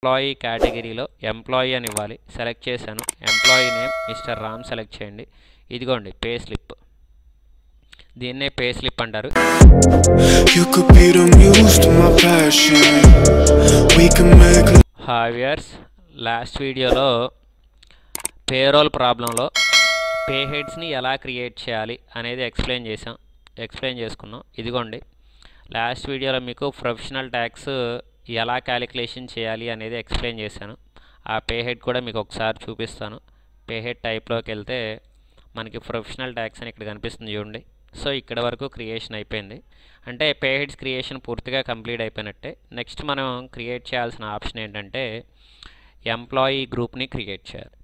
Employee కేటగిరీలో employee అని ఇవ్వాలి. సెలెక్ట్ చేశాను. Employee name mister Ram select చేయండి. ఇదిగోండి పే స్లిప్. దీన్నే పే స్లిప్ అంటారు. హావియర్స్ లాస్ట్ వీడియోలో పేరోల్ ప్రాబ్లంలో పే హెడ్స్ని ఎలా క్రియేట్ చేయాలి అనేది ఎక్స్ప్లెయిన్ చేసుకున్నాం. ఇదిగోండి లాస్ట్ వీడియోలో మీకు ప్రొఫెషనల్ ట్యాక్స్ ఎలా క్యాలిక్యులేషన్ చేయాలి అనేది ఎక్స్ప్లెయిన్ చేశాను. ఆ పే హెడ్ కూడా మీకు ఒకసారి చూపిస్తాను. పే హెడ్ టైప్లోకి వెళ్తే మనకి ప్రొఫెషనల్ ట్యాక్స్ అని ఇక్కడ కనిపిస్తుంది చూడండి. సో ఇక్కడ వరకు క్రియేషన్ అయిపోయింది. అంటే పే హెడ్స్ క్రియేషన్ పూర్తిగా కంప్లీట్ అయిపోయినట్టే. నెక్స్ట్ మనం క్రియేట్ చేయాల్సిన ఆప్షన్ ఏంటంటే ఎంప్లాయీ గ్రూప్ని క్రియేట్ చేయాలి.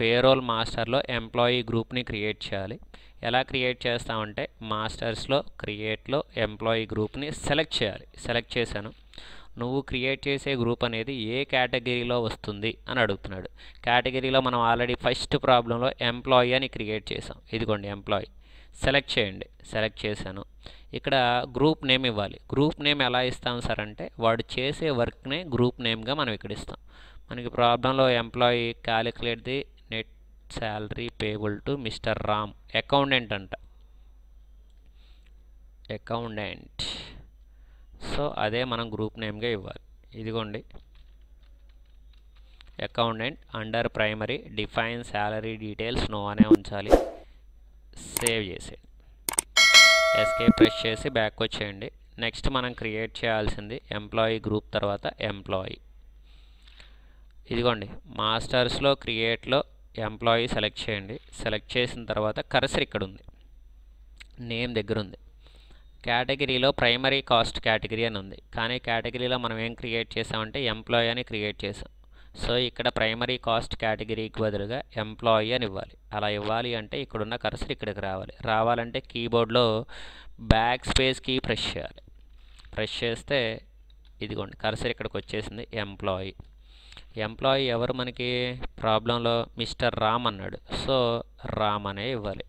పేరోల్ మాస్టర్లో ఎంప్లాయీ గ్రూప్ని క్రియేట్ చేయాలి. ఎలా క్రియేట్ చేస్తామంటే మాస్టర్స్లో క్రియేట్లో ఎంప్లాయీ గ్రూప్ని సెలెక్ట్ చేయాలి. సెలెక్ట్ చేశాను. నువ్వు క్రియేట్ చేసే గ్రూప్ అనేది ఏ కేటగిరీలో వస్తుంది అని అడుగుతున్నాడు. కేటగిరీలో మనం ఆల్రెడీ ఫస్ట్ ప్రాబ్లంలో ఎంప్లాయీ అని క్రియేట్ చేసాం. ఇదిగోండి ఎంప్లాయీ. సెలెక్ట్ చేయండి. సెలెక్ట్ చేశాను. ఇక్కడ గ్రూప్ నేమ్ ఇవ్వాలి. గ్రూప్ నేమ్ ఎలా ఇస్తాం సార్ అంటే వాడు చేసే వర్క్నే గ్రూప్ నేమ్గా మనం ఇక్కడ ఇస్తాం. మనకి ప్రాబ్లంలో employee calculate the net salary payable to mister Ram accountant అంట. అకౌంటెంట్. సో అదే మనం గ్రూప్ నేమ్గా ఇవ్వాలి. ఇదిగోండి accountant under primary define salary details no అనే ఉంచాలి. సేవ్ చేసేయండి. ఎస్కేప్ ప్రెస్ చేసి బ్యాక్ వచ్చేయండి. నెక్స్ట్ మనం క్రియేట్ చేయాల్సింది ఎంప్లాయీ గ్రూప్ తర్వాత ఎంప్లాయీ. ఇదిగోండి మాస్టర్స్లో క్రియేట్లో ఎంప్లాయీ సెలెక్ట్ చేయండి. సెలెక్ట్ చేసిన తర్వాత కర్సర్ ఇక్కడ ఉంది. నేమ్ దగ్గర ఉంది. కేటగిరీలో ప్రైమరీ కాస్ట్ కేటగిరీ అని ఉంది. కానీ కేటగిరీలో మనం ఏం క్రియేట్ చేసామంటే ఎంప్లాయీ అని క్రియేట్ చేసాం. సో ఇక్కడ ప్రైమరీ కాస్ట్ కేటగిరీకి బదులుగా ఎంప్లాయీ అని ఇవ్వాలి. అలా ఇవ్వాలి అంటే ఇక్కడున్న కర్సర్ ఇక్కడికి రావాలి. రావాలంటే కీబోర్డ్లో బ్యాక్ స్పేస్ కీ ప్రెస్ చేయాలి. ప్రెస్ చేస్తే ఇదిగోండి కర్సర్ ఇక్కడికి వచ్చేసింది. ఎంప్లాయీ. ఎంప్లాయీ ఎవరు మనకి ప్రాబ్లంలో మిస్టర్ రామ్ అన్నాడు. సో రామ్ అనే ఇవ్వాలి.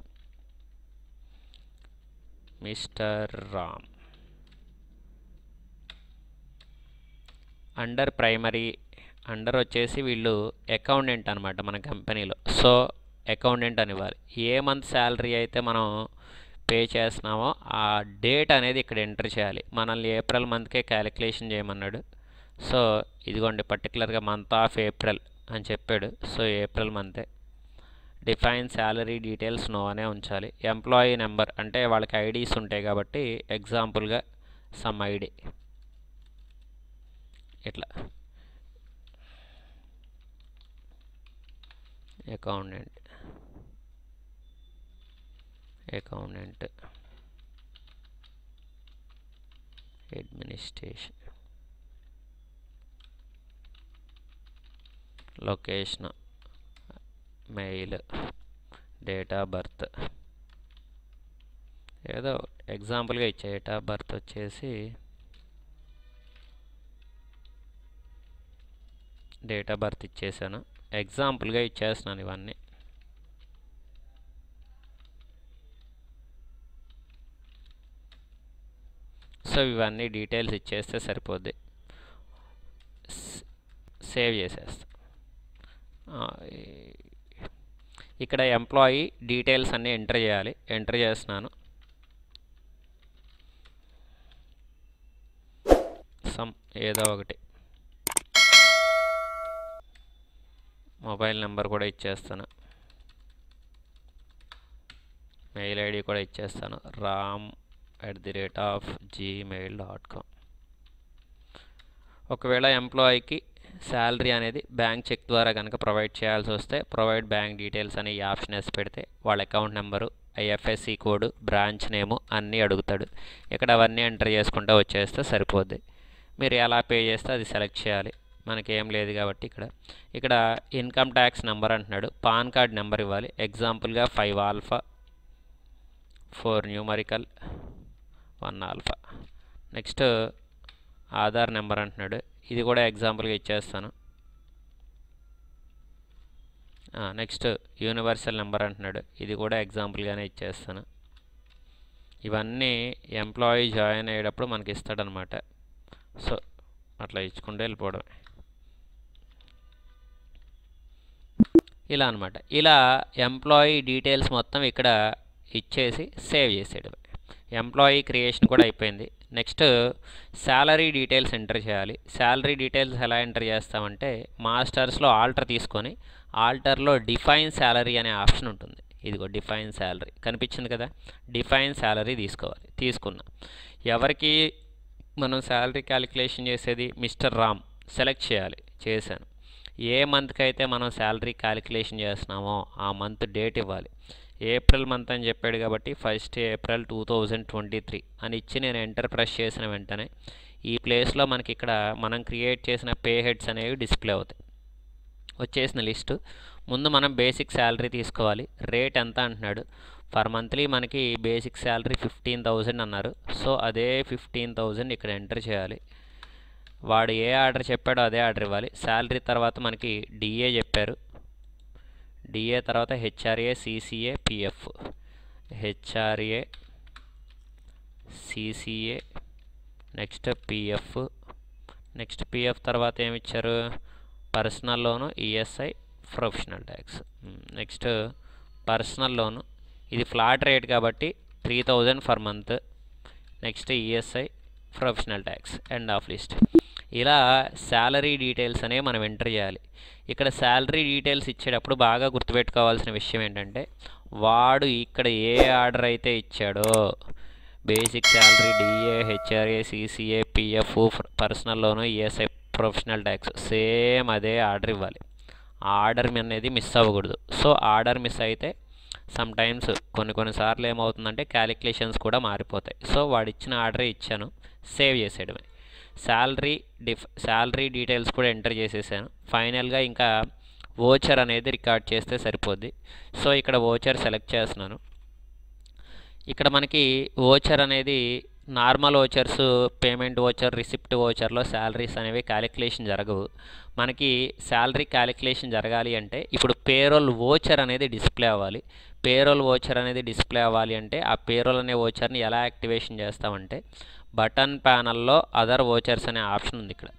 Mister Ram. Under primary under వచ్చేసి వీళ్ళు అకౌంటెంట్ అనమాట మన కంపెనీలో. సో అకౌంటెంట్ అని ఇవ్వాలి. ఏ మంత్ శాలరీ అయితే మనం పే చేస్తున్నామో ఆ డేట్ అనేది ఇక్కడ ఎంటర్ చేయాలి. మనల్ని ఏప్రిల్ మంత్కే క్యాలిక్యులేషన్ చేయమన్నాడు. సో ఇదిగోండి పర్టికులర్గా మంత్ ఆఫ్ ఏప్రిల్ అని చెప్పాడు. సో ఏప్రిల్ మంతే. డిఫైన్ శాలరీ డీటెయిల్స్ నో అనే ఉంచాలి. ఎంప్లాయీ నెంబర్ అంటే వాళ్ళకి ఐడీస్ ఉంటాయి కాబట్టి ఎగ్జాంపుల్గా సమ్ ఐడి ఇట్లా accountant administration location mail date of birth ఏదో ఎగ్జాంపుల్గా ఇచ్చే డేట్ ఆఫ్ బర్త్ వచ్చేసి డేట్ ఆఫ్ బర్త్ ఇచ్చేసాను. ఎగ్జాంపుల్గా ఇచ్చేస్తున్నాను ఇవన్నీ. సో ఇవన్నీ డీటెయిల్స్ ఇచ్చేస్తే సరిపోద్ది. సేవ్ చేసేస్తా. ఇక్కడ ఎంప్లాయీ డీటెయిల్స్ అన్నీ ఎంటర్ చేయాలి. ఎంటర్ చేస్తున్నాను. సమ్ ఏదో ఒకటి మొబైల్ నెంబర్ కూడా ఇచ్చేస్తాను. మెయిల్ ఐడి కూడా ఇచ్చేస్తాను. ram@gmail.com. ఒకవేళ ఎంప్లాయీకి శాలరీ అనేది బ్యాంక్ చెక్ ద్వారా కనుక ప్రొవైడ్ చేయాల్సి వస్తే ప్రొవైడ్ బ్యాంక్ డీటెయిల్స్ అనే ఈ ఆప్షన్ వేసి పెడితే వాళ్ళ account number, IFSC code, branch నేము అన్నీ అడుగుతాడు. ఇక్కడ అవన్నీ ఎంటర్ చేసుకుంటూ వచ్చేస్తే సరిపోద్ది. మీరు ఎలా పే చేస్తే అది సెలెక్ట్ చేయాలి. మనకేం లేదు కాబట్టి ఇక్కడ ఇన్కమ్ ట్యాక్స్ నెంబర్ అంటున్నాడు. పాన్ కార్డ్ నెంబర్ ఇవ్వాలి. ఎగ్జాంపుల్గా 5 alpha 4 numerical 1 alpha. Next Aadhaar number అంటున్నాడు. ఇది కూడా ఎగ్జాంపుల్గా ఇచ్చేస్తాను. నెక్స్ట్ యూనివర్సల్ నెంబర్ అంటున్నాడు. ఇది కూడా ఎగ్జాంపుల్గానే ఇచ్చేస్తాను. ఇవన్నీ ఎంప్లాయీ జాయిన్ అయ్యేటప్పుడు మనకి ఇస్తాడనమాట. సో అట్లా ఇచ్చుకుంటూ వెళ్ళిపోవడమే. ఇలా అనమాట. ఇలా ఎంప్లాయీ డీటెయిల్స్ మొత్తం ఇక్కడ ఇచ్చేసి సేవ్ చేసేయడం. ఎంప్లాయీ క్రియేషన్ కూడా అయిపోయింది. నెక్స్ట్ శాలరీ డీటెయిల్స్ ఎంటర్ చేయాలి. శాలరీ డీటెయిల్స్ ఎలా ఎంటర్ చేస్తామంటే మాస్టర్స్లో ఆల్టర్ తీసుకొని ఆల్టర్లో డిఫైన్ శాలరీ అనే ఆప్షన్ ఉంటుంది. ఇదిగో డిఫైన్ శాలరీ కనిపించింది కదా, డిఫైన్ శాలరీ తీసుకోవాలి. తీసుకున్నా. ఎవరికి మనం శాలరీ క్యాలిక్యులేషన్ చేసేది? మిస్టర్ రామ్ సెలెక్ట్ చేయాలి. చేశాను. ఏ మంత్కి అయితే మనం శాలరీ క్యాలిక్యులేషన్ చేస్తున్నామో ఆ మంత్ డేట్ ఇవ్వాలి. ఏప్రిల్ మంత్ అని చెప్పాడు కాబట్టి 1st April 2023 అని ఇచ్చి నేను ఎంటర్ ప్రెస్ చేసిన వెంటనే ఈ ప్లేస్లో మనకి ఇక్కడ మనం క్రియేట్ చేసిన పే హెడ్స్ అనేవి డిస్ప్లే అవుతాయి. వచ్చేసిన లిస్టు. ముందు మనం బేసిక్ శాలరీ తీసుకోవాలి. రేట్ ఎంత అంటున్నాడు? పర్ మంత్లీ మనకి బేసిక్ శాలరీ 15,000 అన్నారు. సో అదే 15,000 ఇక్కడ ఎంటర్ చేయాలి. వాడు ఏ ఆర్డర్ చెప్పాడో అదే ఆర్డర్ ఇవ్వాలి. శాలరీ తర్వాత మనకి డిఏ చెప్పారు. డిఏ తర్వాత HRA, CCA, PF. HRA, CCA, next PF. Next PF తర్వాత ఏమిచ్చారు? Personal loan, ESI, professional tax. Next personal loan, ఇది ఫ్లాట్ రేట్ కాబట్టి 3,000 for month. Next ESI, professional tax, end of list. ఇలా salary details అనేవి మనం enter చేయాలి. ఇక్కడ salary details ఇచ్చేటప్పుడు బాగా గుర్తుపెట్టుకోవాల్సిన విషయం ఏంటంటే వాడు ఇక్కడ ఏ ఆర్డర్ అయితే ఇచ్చాడో basic salary, DA, HRA, CCA, PF, personal loan, ESI, professional tax same అదే ఆర్డర్ ఇవ్వాలి. ఆ ఆర్డర్ అనేది మిస్ అవ్వకూడదు. సో ఆర్డర్ మిస్ అయితే సమ్ టైమ్స్ కొన్నిసార్లు ఏమవుతుందంటే క్యాలిక్యులేషన్స్ కూడా మారిపోతాయి. సో వాడు ఇచ్చిన ఆర్డరే ఇచ్చాను, సేవ్ చేసేయడమే. శాలరీ డీటెయిల్స్ కూడా ఎంటర్ చేసేసాను. ఫైనల్గా ఇంకా వోచర్ అనేది రికార్డ్ చేస్తే సరిపోద్ది. సో ఇక్కడ వోచర్ సెలెక్ట్ చేస్తున్నాను. ఇక్కడ మనకి వోచర్ అనేది normal vouchers, payment voucher, receipt వోచర్లో శాలరీస్ అనేవి క్యాలిక్యులేషన్ జరగవు. మనకి శాలరీ క్యాలిక్యులేషన్ జరగాలి అంటే ఇప్పుడు పేరోల్ వోచర్ అనేది డిస్ప్లే అవ్వాలి. పేరోల్ వోచర్ అనేది డిస్ప్లే అవ్వాలి అంటే ఆ పేరోల్ అనే వోచర్ని ఎలా యాక్టివేషన్ చేస్తామంటే బటన్ ప్యానల్లో అదర్ వోచర్స్ అనే ఆప్షన్ ఉంది, ఇక్కడ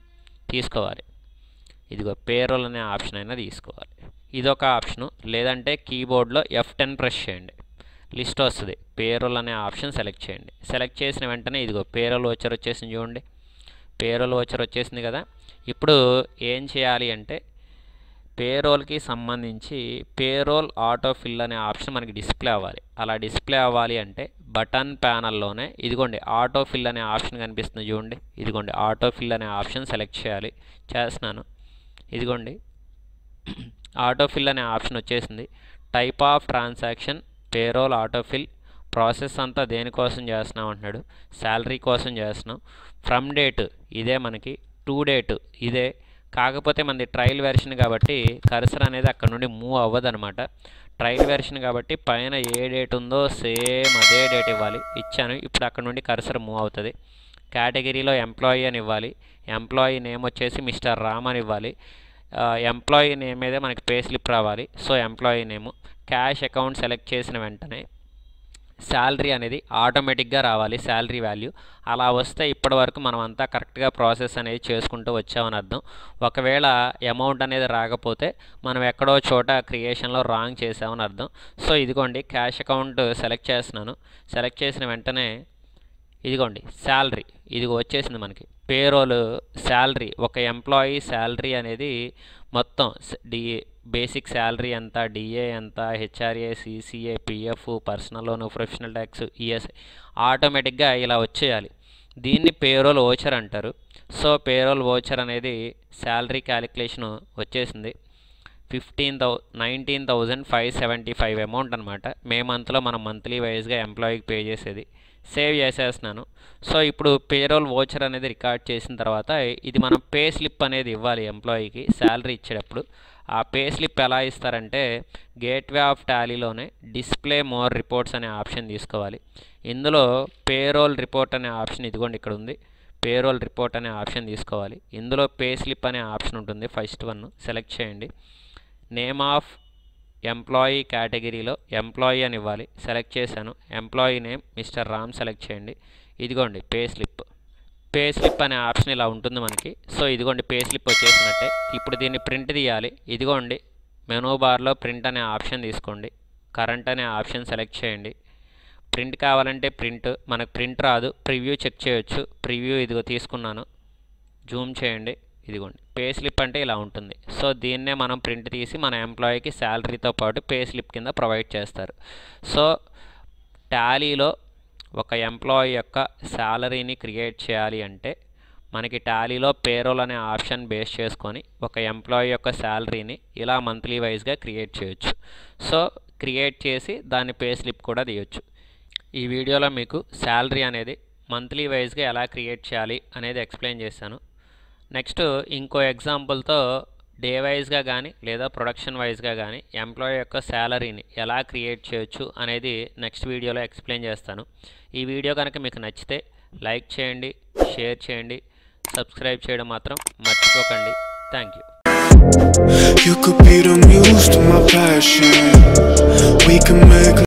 తీసుకోవాలి. ఇదిగో పేరోల్ అనే ఆప్షన్ అయినా తీసుకోవాలి. ఇదొక ఆప్షను. లేదంటే కీబోర్డ్లో F10 ప్రెస్ చేయండి, లిస్ట్ వస్తుంది. పేరోల్ అనే ఆప్షన్ సెలెక్ట్ చేయండి. సెలెక్ట్ చేసిన వెంటనే ఇదిగో పేరోల్ వోచర్ వచ్చేసింది చూడండి. పేరోల్ వోచర్ వచ్చేసింది కదా. ఇప్పుడు ఏం చేయాలి అంటే పేరోల్కి సంబంధించి పేరోల్ ఆటోఫిల్ అనే ఆప్షన్ మనకి డిస్ప్లే అవ్వాలి. అలా డిస్ప్లే అవ్వాలి అంటే బటన్ ప్యానల్లోనే ఇదిగోండి ఆటోఫిల్ అనే ఆప్షన్ కనిపిస్తుంది చూడండి. ఇదిగోండి ఆటోఫిల్ అనే ఆప్షన్ సెలెక్ట్ చేయాలి. చేస్తున్నాను. ఇదిగోండి ఆటోఫిల్ అనే ఆప్షన్ వచ్చేసింది. Type of transaction payroll autofill. Process అంతా దేనికోసం చేస్తున్నాం అంటున్నాడు? శాలరీ కోసం చేస్తున్నాం. ఫ్రమ్ డేట్ ఇదే, మనకి టు డేట్ ఇదే. కాకపోతే మనది ట్రయల్ వెర్షన్ కాబట్టి కర్సర్ అనేది అక్కడ నుండి మూవ్ అవ్వదనమాట. ట్రయల్ వెర్షన్ కాబట్టి పైన ఏ డేట్ ఉందో సేమ్ అదే డేట్ ఇవ్వాలి. ఇచ్చాను. ఇప్పుడు అక్కడ నుండి కర్సర్ మూవ్ అవుతుంది. కేటగిరీలో ఎంప్లాయీ అని ఇవ్వాలి. ఎంప్లాయీ నేమ్ వచ్చేసి మిస్టర్ రామ్ అని ఇవ్వాలి. ఎంప్లాయీ నేమ్ మీదే మనకి పే స్లిప్ రావాలి. సో ఎంప్లాయీ నేము. క్యాష్ అకౌంట్ సెలెక్ట్ చేసిన వెంటనే శాలరీ అనేది ఆటోమేటిక్గా రావాలి, శాలరీ వాల్యూ. అలా వస్తే ఇప్పటి వరకు మనం అంతా కరెక్ట్గా ప్రాసెస్ అనేది చేసుకుంటూ వచ్చామని అర్థం. ఒకవేళ అమౌంట్ అనేది రాకపోతే మనం ఎక్కడో చోట క్రియేషన్లో రాంగ్ చేసామని అర్థం. సో ఇదిగోండి క్యాష్ అకౌంట్ సెలెక్ట్ చేస్తున్నాను. సెలెక్ట్ చేసిన వెంటనే ఇదిగోండి శాలరీ ఇదిగో వచ్చేసింది మనకి. పేరోల్ శాలరీ, ఒక ఎంప్లాయీ శాలరీ అనేది మొత్తం బేసిక్ శాలరీ ఎంత, డిఏ ఎంత, హెచ్ఆర్ఏ, సిసిఏ, పిఎఫ్, పర్సనల్ లోను, ప్రొఫెషనల్ ట్యాక్స్, ఈఎస్ఐ ఆటోమేటిక్గా ఇలా వచ్చేయాలి. దీన్ని పేరోల్ వోచర్ అంటారు. సో పేరోల్ వోచర్ అనేది శాలరీ క్యాలిక్యులేషన్ వచ్చేసింది. 19,575 అమౌంట్ అనమాట. మే మంత్లో మనం మంత్లీ వైజ్గా ఎంప్లాయీకి పే చేసేది. సేవ్ చేసేస్తున్నాను. సో ఇప్పుడు పేరోల్ వోచర్ అనేది రికార్డ్ చేసిన తర్వాత ఇది మనం పే స్లిప్ అనేది ఇవ్వాలి ఎంప్లాయీకి శాలరీ ఇచ్చేటప్పుడు. ఆ పే స్లిప్ ఎలా ఇస్తారంటే గేట్వే ఆఫ్ టాలీలోనే డిస్ప్లే మోర్ రిపోర్ట్స్ అనే ఆప్షన్ తీసుకోవాలి. ఇందులో పేరోల్ రిపోర్ట్ అనే ఆప్షన్ ఇదిగోండి ఇక్కడ ఉంది. పేరోల్ రిపోర్ట్ అనే ఆప్షన్ తీసుకోవాలి. ఇందులో పే స్లిప్ అనే ఆప్షన్ ఉంటుంది. ఫస్ట్ వన్ సెలెక్ట్ చేయండి. నేమ్ ఆఫ్ ఎంప్లాయీ కేటగిరీలో ఎంప్లాయీ అని ఇవ్వాలి. సెలెక్ట్ చేశాను. Employee name mister Ram select చేయండి. ఇదిగోండి పే స్లిప్. పే స్లిప్ అనే ఆప్షన్ ఇలా ఉంటుంది మనకి. సో ఇదిగోండి పే స్లిప్ వచ్చేసినట్టే. ఇప్పుడు దీన్ని ప్రింట్ తీయాలి. ఇదిగోండి మెనూ బార్లో ప్రింట్ అనే ఆప్షన్ తీసుకోండి. కరెంట్ అనే ఆప్షన్ సెలెక్ట్ చేయండి. ప్రింట్ కావాలంటే ప్రింట్, మనకు ప్రింట్ రాదు, ప్రివ్యూ చెక్ చేయొచ్చు. ప్రివ్యూ ఇదిగో తీసుకున్నాను, జూమ్ చేయండి, ఇదిగోండి. పే స్లిప్ అంటే ఇలా ఉంటుంది. సో దీన్నే మనం ప్రింట్ తీసి మన ఎంప్లాయీకి శాలరీతో పాటు పే స్లిప్ కింద ప్రొవైడ్ చేస్తారు. సో టాలీలో ఒక ఎంప్లాయీ యొక్క శాలరీని క్రియేట్ చేయాలి అంటే మనకి టాలీలో పేరోల్ అనే ఆప్షన్ బేస్ చేసుకొని ఒక ఎంప్లాయీ యొక్క శాలరీని ఇలా మంత్లీ వైజ్గా క్రియేట్ చేయొచ్చు. సో క్రియేట్ చేసి దాని పే స్లిప్ కూడా తీయొచ్చు. ఈ వీడియోలో మీకు శాలరీ అనేది మంత్లీ వైజ్గా ఎలా క్రియేట్ చేయాలి అనేది ఎక్స్ప్లెయిన్ చేశాను. నెక్స్ట్ ఇంకో ఎగ్జాంపుల్తో డే వైజ్గా కానీ లేదా ప్రొడక్షన్ వైజ్గా కానీ ఎంప్లాయీ యొక్క శాలరీని ఎలా క్రియేట్ చేయొచ్చు అనేది నెక్స్ట్ వీడియోలో ఎక్స్ప్లెయిన్ చేస్తాను. ఈ వీడియో కనుక మీకు నచ్చితే లైక్ చేయండి, షేర్ చేయండి, సబ్స్క్రైబ్ చేయడం మాత్రం మర్చిపోకండి. Thank you. You could be the muse to my passion. We can make